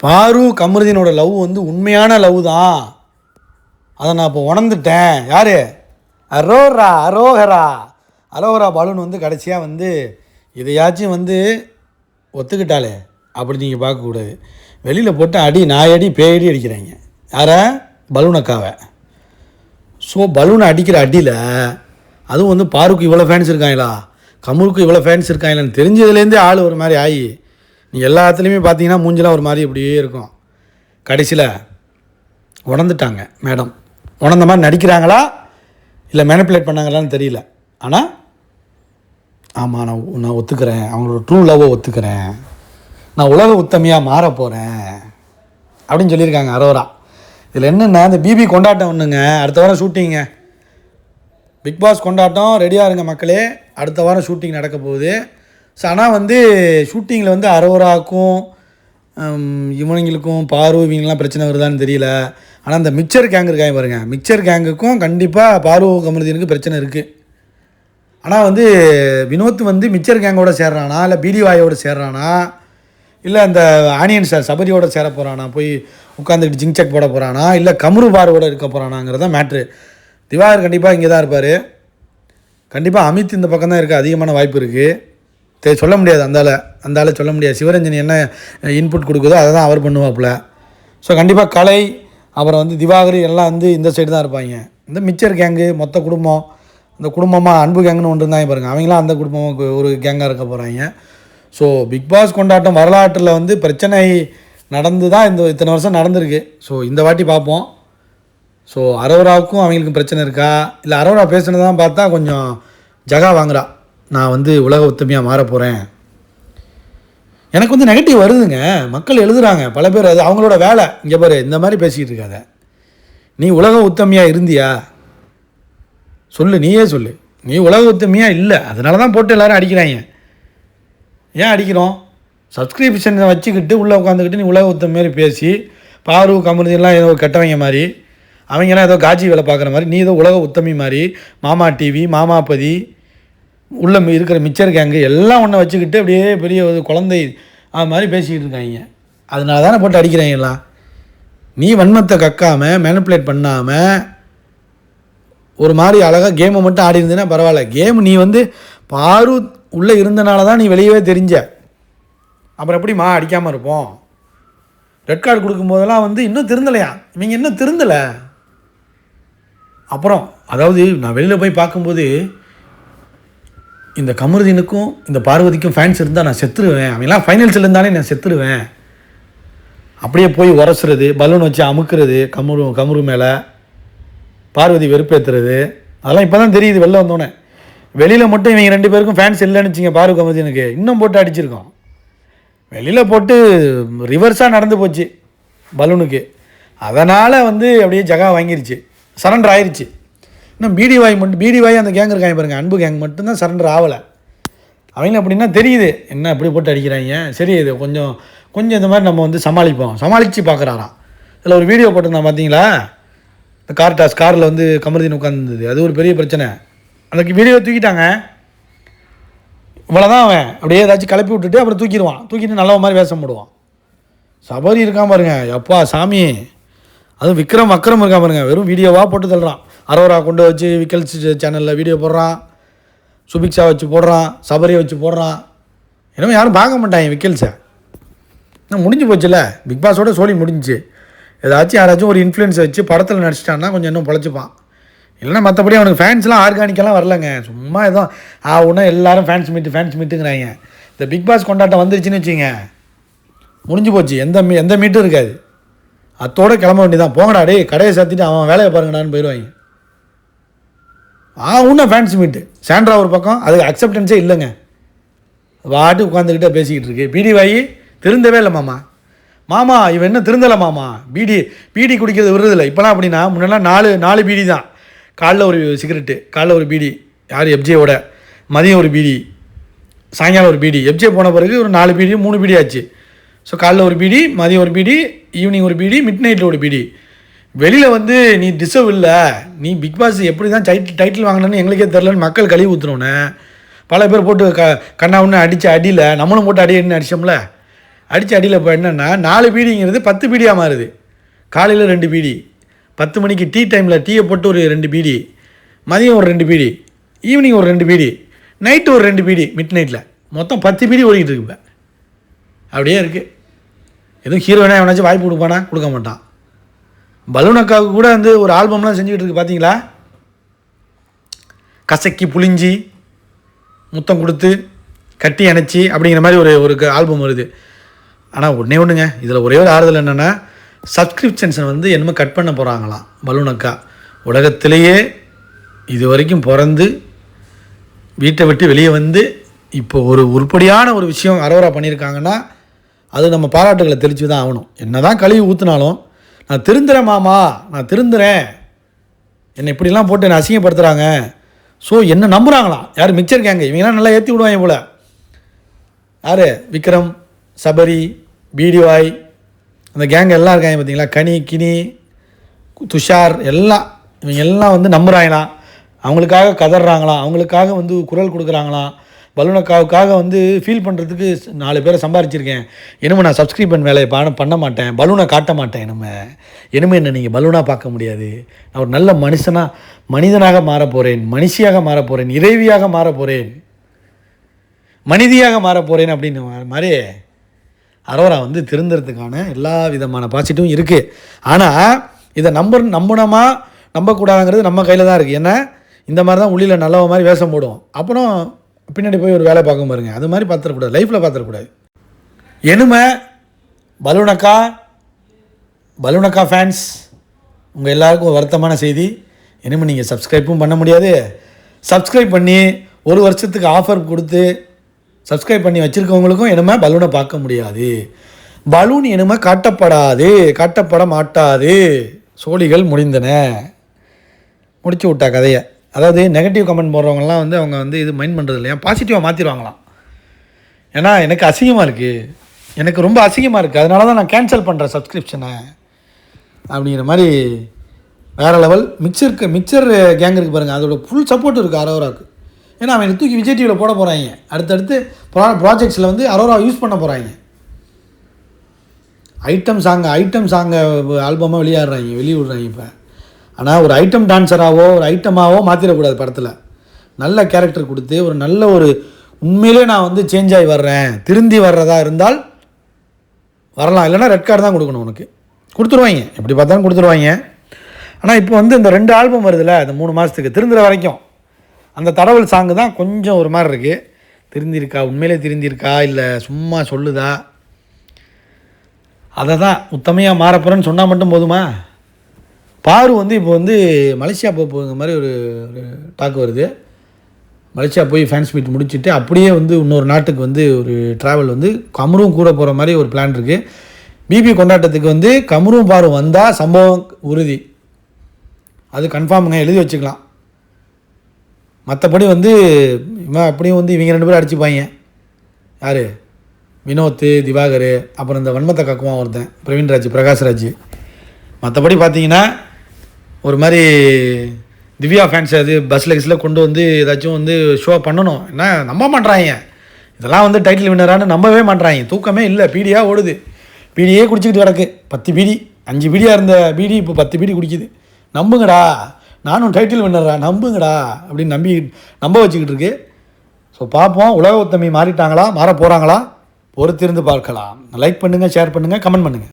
பாரு கமருதீனோட லவ் வந்து உண்மையான லவ் தான். அதை நான் இப்போ உணர்ந்துட்டேன். யார்? அரோகரா பாலுன்னு வந்து கடைசியாக வந்து இதையாச்சும் வந்து ஒத்துக்கிட்டாலே அப்படி நீங்கள் பார்க்கக்கூடாது. வெளியில் போட்டு அடி நாயடி பேயடி அடிக்கிறாங்க. யாரை? பலூனக்காவை. ஸோ பலூனை அடிக்கிற அடியில் அதுவும் வந்து பாருக்கு இவ்வளோ ஃபேன்ஸ் இருக்காங்களா, கமருக்கு இவ்வளோ ஃபேன்ஸ் இருக்காங்களான்னு தெரிஞ்சதுலேருந்தே ஆள் ஒரு மாதிரி ஆகி நீ எல்லாத்துலேயுமே பார்த்தீங்கன்னா மூஞ்செலாம் ஒரு மாதிரி இப்படியே இருக்கும். கடைசியில் உணர்ந்துட்டாங்க மேடம். உணர்ந்த மாதிரி நடிக்கிறாங்களா இல்லை மேனிப்புலேட் பண்ணாங்களான்னு தெரியல. ஆனால் ஆமாம், நான் ஒத்துக்கிறேன், அவங்களோட ட்ரூ லவ்வை ஒத்துக்கிறேன், நான் உலக உத்தமையாக மாற போகிறேன் அப்படின்னு சொல்லியிருக்காங்க அரோரா. இதில் என்னென்னா இந்த பிபி கொண்டாட்டம் ஒன்றுங்க. அடுத்த வாரம் ஷூட்டிங்க, பிக் பாஸ் கொண்டாட்டம். ரெடியாக இருங்க மக்களே, அடுத்த வாரம் ஷூட்டிங் நடக்க போகுது. ஸோ ஆனால் வந்து ஷூட்டிங்கில் வந்து அரோராக்கும் இவனுங்களுக்கும் பாரு இவங்கெல்லாம் பிரச்சனை வருதான்னு தெரியல. ஆனால் இந்த மிக்சர் கேங் இருக்காங்க பாருங்கள், மிக்சர் கேங்குக்கும் கண்டிப்பாக பாரு கமருதீனுக்கு பிரச்சனை இருக்குது. ஆனால் வந்து வினோத் வந்து மிக்சர் கேங்கோட சேர்றானா இல்லை பிடி வாயோட சேர்றானா இல்லை அந்த ஆனியன் சபரியோட சேர போகிறானா, போய் உட்காந்துக்கிட்டு ஜிங்சக் போட போகிறானா இல்லை கமரு பாரோட இருக்க போகிறானாங்கிறத மேட்ரு. திவாகர் கண்டிப்பாக இங்கே தான் இருப்பார். கண்டிப்பாக அமித் இந்த பக்கம் தான் இருக்க அதிகமான வாய்ப்பு இருக்குது. சொல்ல முடியாது, அந்த ஆளை சொல்ல முடியாது. சிவரஞ்சனி என்ன இன்புட் கொடுக்குதோ அதை தான் அவர் பண்ணுவாப்புல. ஸோ கண்டிப்பாக கலை அப்புறம் வந்து திவாகர் எல்லாம் வந்து இந்த சைடு தான் இருப்பாங்க. இந்த மிக்சர் கேங்கு மொத்த குடும்பம், இந்த குடும்பமாக அன்பு கேங்குன்னு ஒன்று இருந்தாங்க பாருங்கள், அவங்களாம் அந்த குடும்பமாக ஒரு கேங்காக இருக்க போகிறாங்க. ஸோ பிக் பாஸ் கொண்டாட்டம் வரலாற்றில் வந்து பிரச்சனை நடந்து தான் இத்தனை வருஷம் நடந்திருக்கு. ஸோ இந்த வாட்டி பார்ப்போம். ஸோ அரோராவுக்கும் அவங்களுக்கும் பிரச்சனை இருக்கா இல்லை அரோரா பேசுனதான் பார்த்தா கொஞ்சம் ஜகா வாங்குறா, நான் வந்து உலக உத்தமையாக மாற போகிறேன். எனக்கு வந்து நெகட்டிவ் வருதுங்க, மக்கள் எழுதுகிறாங்க பல பேர். அது அவங்களோட வேலை. இங்கே பாரு, இந்த மாதிரி பேசிக்கிட்டு இருக்காத. நீ உலக உத்தமையாக இருந்தியா சொல்லு, நீயே சொல்லு. நீ உலக உத்தமையாக இல்லை, அதனால தான் போட்டு எல்லோரும் அடிக்கிறாங்க. ஏன் அடிக்கிறோம்? சப்ஸ்கிரிப்ஷனை வச்சுக்கிட்டு உள்ளே உட்காந்துக்கிட்டு நீ உலக உத்தம மாரி பேசி பாரு கமருதீன்லாம் ஏதோ கெட்டவங்க மாதிரி, அவங்கெல்லாம் ஏதோ காட்சி வேலை பார்க்குற மாதிரி, நீ ஏதோ உலக உத்தமி மாதிரி, மாமா டிவி மாமாபதி உள்ளே இருக்கிற மிக்சர் கேங்கு எல்லாம் ஒன்றை வச்சுக்கிட்டு அப்படியே பெரிய ஒரு குழந்தை அது மாதிரி பேசிக்கிட்டு இருக்காங்க. அதனால தானே போட்டு அடிக்கிறாங்கலாம். நீ வன்மத்தை கக்காமல் மேனிப்புலேட் பண்ணாமல் ஒரு மாதிரி அழகாக கேமை மட்டும் ஆடி இருந்தேன்னா பரவாயில்ல. கேம் நீ வந்து பாரு உள்ளே இருந்தனால தான் நீ வெளியவே தெரிஞ்ச. அப்புறம் எப்படிம்மா அடிக்காமல் இருப்போம்? ரெட் கார்டு கொடுக்கும்போதெல்லாம் வந்து இன்னும் திருந்தலையா, இவங்க இன்னும் திருந்தலை. அப்புறம் அதாவது நான் வெளியில் போய் பார்க்கும்போது இந்த கமருதீனுக்கும் இந்த பார்வதிக்கும் ஃபேன்ஸ் இருந்தால் நான் செத்துருவேன், அவங்களாம் ஃபைனல்ஸில் இருந்தாலே நான் செத்துருவேன். அப்படியே போய் உரசுறது, பலூன் வச்சு அமுக்கிறது, கமரு மேலே பார்வதி வெறுப்பேற்றுறது, அதெல்லாம் இப்போ தான் தெரியுது வெளில வந்தோடனே. வெளியில் மட்டும் இவங்க 2 பேருக்கும் ஃபேன்ஸ் இல்லைன்னு வச்சிங்க, பாரு கமருதீனுக்கு இன்னும் போட்டு அடிச்சிருக்கோம். வெளியில் போட்டு ரிவர்ஸாக நடந்து போச்சு பலூனுக்கு. அதனால் வந்து அப்படியே ஜகா வாங்கிருச்சு, சரண்டர் ஆயிடுச்சு. இன்னும் பிடி வாய் அந்த கேங் இருக்காங்க பாருங்கள், அன்பு கேங் மட்டும்தான் சரண்டர் ஆகலை. அவங்க அப்படின்னா தெரியுது என்ன இப்படி போட்டு அடிக்கிறாங்க. சரி, இது கொஞ்சம் இந்த மாதிரி நம்ம வந்து சமாளித்து பார்க்குறாராம். இதில் ஒரு வீடியோ போட்டிருந்தான் பார்த்தீங்களா, இந்த காரில் வந்து கமருதீன் உட்காந்துருந்தது, அது ஒரு பெரிய பிரச்சனை. அந்த வீடியோ தூக்கிட்டாங்க. இவ்வளோதான், அவன் அப்படியே ஏதாச்சும் கிளப்பி விட்டுட்டு அப்புறம் தூக்கிட்டு நல்ல மாதிரி வேஷம் போடுவான். சபரி இருக்கான் பாருங்க, எப்பா சாமி. அதுவும் விக்ரம் இருக்கான் பாருங்க, வெறும் வீடியோவாக போட்டு தள்ளுறான். அரோரா கொண்டு வச்சு விக்கல்ஸ் சேனலில் வீடியோ போடுறான், சுபிக்ஷா வச்சு போடுறான், சபரியை வச்சு போடுறான். என்னமோ யாரும் பார்க்க மாட்டாங்க விக்கல்ஸை. இன்னும் முடிஞ்சு போச்சுல, பிக் பாஸோட சோழி முடிஞ்சிச்சு. ஏதாச்சும் யாராச்சும் ஒரு இன்ஃப்ளூயன்ஸை வச்சு படத்தில் நடிச்சிட்டான்னா கொஞ்சம் இன்னும் பொழைச்சிப்பான். இல்லைன்னா மற்றபடி அவனுக்கு ஃபேன்ஸ்லாம் ஆர்கானிக்கெல்லாம் வரலங்க, சும்மா ஏதோ ஒன்றும் எல்லோரும் ஃபேன்ஸ் மீட்டுங்கிறாங்க. இந்த பிக் பாஸ் கொண்டாட்டம் வந்துருச்சுன்னு வச்சுங்க, முடிஞ்சு போச்சு. எந்த மீட்டும் இருக்காது. அத்தோடு கிளம்ப வேண்டியதான். போங்கடா டே, கடையை சாத்திட்டு அவன் வேலையை பாருங்கடான்னு போயிடுவாங்க. இன்னும் ஃபேன்ஸ் மீட்டு சாண்ட்ரா ஒரு பக்கம், அதுக்கு அக்செப்டன்ஸே இல்லைங்க. வாட்டு உட்காந்துக்கிட்டே பேசிக்கிட்டு இருக்கு. பிடி வாயி திருந்தவே இல்லை மாமா இவன் என்ன திருந்தலை மாமா. பீடி குடிக்கிறது விடுறதில்லை இப்போலாம். அப்படின்னா முன்னெல்லாம் 4 பீடி தான். காலைல ஒரு சிகரெட்டு, காலைல ஒரு பீடி, யார் எஃப்ஜேவோட, மதியம் ஒரு பீடி, சாயங்காலம் ஒரு பீடி. எஃப்ஜே போன பிறகு ஒரு 4 பீடி 3 பீடி ஆச்சு. ஸோ காலைல ஒரு பீடி, மதியம் ஒரு பீடி, ஈவினிங் ஒரு பீடி, மிட் நைட்டில் ஒரு பீடி. வெளியில் வந்து நீ டிசர்வ் இல்லை, நீ பிக் பாஸ் எப்படி தான் டைட்டில் வாங்கினேன்னு எங்களுக்கே தெரிலன்னு மக்கள் கழுவி ஊற்றுனோன்னே பல பேர் போட்டு கண்ணா ஒன்று அடித்த அடியில் நம்மளும் போட்டு அடின்னு அடித்தோம்ல. அடித்து அடியில் இப்போ என்னென்னா 4 பீடிங்கிறது 10 பீடியாக மாறுது. காலையில் 2 பீடி, 10 மணிக்கு டீ டைமில் டீயை போட்டு ஒரு 2 பீடி, மதியம் ஒரு 2 பீடி, ஈவினிங் ஒரு 2 பீடி, நைட்டு ஒரு 2 பீடி, மிட் நைட்டில் மொத்தம் 10 பீடி ஓடிக்கிட்டு இருக்கு. இப்போ அப்படியே இருக்குது. எதுவும் ஹீரோயினாக எவனாச்சும் வாய்ப்பு கொடுப்பானா? கொடுக்க மாட்டான். பலூன் அக்காவுக்கு கூட வந்து ஒரு ஆல்பம்லாம் செஞ்சுக்கிட்டு இருக்கு பார்த்தீங்களா? கசக்கி புளிஞ்சி முத்தம் கொடுத்து கட்டி அணைச்சி அப்படிங்கிற மாதிரி ஒரு ஆல்பம் வருது. ஆனால் ஒன்றுங்க, இதில் ஒரே ஒரு ஆறுதல் என்னென்னா, சப்ஸ்கிரிப்ஷன்ஸை வந்து என்னமோ கட் பண்ண போகிறாங்களாம் பலூன் அக்கா. உலகத்திலேயே இது வரைக்கும் பிறந்து வீட்டை விட்டு வெளியே வந்து இப்போ ஒரு உருப்படியான ஒரு விஷயம் அரோரா பண்ணியிருக்காங்கன்னா அது நம்ம பாராட்டுகளை தெளித்து தான் ஆகணும். என்ன தான் கழுவி ஊற்றுனாலும் நான் திருந்துறேன் மாமா, நான் திருந்துறேன், என்னை இப்படிலாம் போட்டு என்னை அசிங்கப்படுத்துகிறாங்க. ஸோ என்ன நம்புகிறாங்களாம் யார்? Mixture gang. இவங்கெல்லாம் நல்லா ஏற்றி விடுவாங்க போல். யார்? விக்ரம், சபரி, பிடிவாய், அந்த கேங் எல்லாம் இருக்காங்க பார்த்தீங்களா? கனி, கினி, துஷார் எல்லாம், இவங்க எல்லாம் வந்து நம்புகிறாங்களாம், அவங்களுக்காக கதறாங்களாம், அவங்களுக்காக வந்து குரல் கொடுக்குறாங்களாம். பலூனக்காவுக்காக வந்து ஃபீல் பண்ணுறதுக்கு 4 பேரை சம்பாரிச்சிருக்கேன். இனிமேல் நான் சப்ஸ்கிரிப்ஷன் வேலையை பண்ண மாட்டேன், பலூனை காட்ட மாட்டேன். இனிமேல் என்ன நீங்கள் பலூனாக பார்க்க முடியாது. நான் ஒரு நல்ல மனிதனாக மாறப்போகிறேன், மனுஷியாக மாறப்போகிறேன், இறைவியாக மாறப்போகிறேன், மனிதியாக மாறப்போகிறேன் அப்படின்னு மாதிரி அரோரா வந்து திருந்துறதுக்கான எல்லா விதமான பாசிட்டிவும் இருக்குது. ஆனால் இதை நம்பணுமா நம்பக்கூடாதுங்கிறது நம்ம கையில் தான் இருக்குது. ஏன்னா இந்த மாதிரி தான் உள்ளில் நல்லவ மாதிரி வேஷம் போடும், அப்புறம் பின்னாடி போய் ஒரு வேலை பார்க்க பாருங்க. அது மாதிரி பார்த்துடக்கூடாது, லைஃப்பில் பார்த்துடக்கூடாது. எனுமை பலூனக்கா ஃபேன்ஸ், உங்கள் எல்லாருக்கும் வருத்தமான செய்தி. இனிமேல் நீங்கள் சப்ஸ்கிரைப்பும் பண்ண முடியாது. சப்ஸ்கிரைப் பண்ணி 1 வருஷத்துக்கு ஆஃபர் கொடுத்து சப்ஸ்கிரைப் பண்ணி வச்சுருக்கவங்களுக்கும் இனிமே பலூனை பார்க்க முடியாது. பலூன் இனிமே காட்டப்பட மாட்டாது. சோழிகள் முடிந்தன. முடிச்சு விட்டா கதையை. அதாவது நெகட்டிவ் கமெண்ட் போடுறவங்கலாம் வந்து அவங்க வந்து இது மைண்ட் பண்ணுறது இல்லையா, பாசிட்டிவாக மாற்றிடுவாங்களாம். ஏன்னா எனக்கு அசிங்கமாக இருக்குது, எனக்கு ரொம்ப அசிங்கமாக இருக்குது, அதனால தான் நான் கேன்சல் பண்ணுறேன் சப்ஸ்கிரிப்ஷனை அப்படிங்கிற மாதிரி வேறு லெவல். மிக்சர் கேங் இருக்குது பாருங்கள், அதோட ஃபுல் சப்போர்ட் இருக்குது அரோராவுக்கு. ஏன்னா அவன் தூக்கி விஜய் டிவியில் போட போகிறாங்க. அடுத்தடுத்து ப்ராஜெக்ட்ஸில் வந்து அரோரா யூஸ் பண்ண போகிறாங்க. ஐட்டம் சாங்கை ஆல்பமாக வெளியிடுறாங்க இப்போ. ஆனால் ஒரு ஐட்டம் டான்ஸராகவோ ஒரு ஐட்டமாகவோ மாற்றிடக்கூடாது. படத்தில் நல்ல கேரக்டர் கொடுத்து ஒரு நல்ல ஒரு உண்மையிலே நான் வந்து சேஞ்ச் ஆகி வர்றேன், திருந்தி வர்றதா இருந்தால் வரலாம். இல்லைனா ரெட் கார்டு தான் கொடுக்கணும். உனக்கு கொடுத்துருவாங்க, எப்படி பார்த்தாலும் கொடுத்துருவாங்க. ஆனால் இப்போ வந்து இந்த 2 ஆல்பம் வருதுல்ல, அந்த 3 மாதத்துக்கு திருந்துற வரைக்கும் அந்த தடவல் சாங்கு தான் கொஞ்சம் ஒரு மாதிரி இருக்குது. திருந்திருக்கா, உண்மையிலே திருந்திருக்கா, இல்லை சும்மா சொல்லுதா? அதை தான் உத்தமையாக மாறப்போகிறேன்னு சொன்னால் மட்டும் போதுமா? பாரு வந்து இப்போ வந்து மலேசியா போகிற மாதிரி ஒரு டாக்கு வருது. மலேசியா போய் ஃபேன்ஸ் மீட் முடிச்சுட்டு அப்படியே வந்து இன்னொரு நாட்டுக்கு வந்து ஒரு ட்ராவல் வந்து கமரும் கூட போகிற மாதிரி ஒரு பிளான் இருக்குது. பிபி கொண்டாட்டத்துக்கு வந்து கமரும் பாரு வந்தால் சம்பவம் உறுதி, அது கன்ஃபார்முங்க, எழுதி வச்சுக்கலாம். மற்றபடி வந்து அப்படியும் வந்து இவங்க 2 பேரும் அடிச்சுப்பாங்க. யார்? வினோத், திவாகர், அப்புறம் இந்த வன்மத்தை கக்குவான் ஒருத்தன், பிரவீன்ராஜ், பிரகாஷ்ராஜ். மற்றபடி பார்த்தீங்கன்னா ஒரு மாதிரி திவ்யா ஃபேன்ஸ் அது பஸ்ஸில் கொண்டு வந்து ஏதாச்சும் வந்து ஷோ பண்ணணும். என்ன நம்ப மாட்றாங்க, இதெல்லாம் வந்து டைட்டில் வின்னரானு நம்பவே மாட்றாங்க. தூக்கமே இல்லை, பீடியாக ஓடுது, பீடியே குடிச்சிக்கிட்டு கிடக்கு. 10 பீடி 5 பீடியாக இருந்த பீடி இப்போ 10 பீடி குடிக்குது. நம்புங்கடா, நானும் டைட்டில் வின்னரா, நம்புங்கடா அப்படின்னு நம்ப வச்சுக்கிட்டு இருக்கு. ஸோ பார்ப்போம், உலக உத்தமி மாறிட்டாங்களா, மாற போகிறாங்களா, பொறுத்திருந்து பார்க்கலாம். லைக் பண்ணுங்கள், ஷேர் பண்ணுங்கள், கமெண்ட் பண்ணுங்கள்.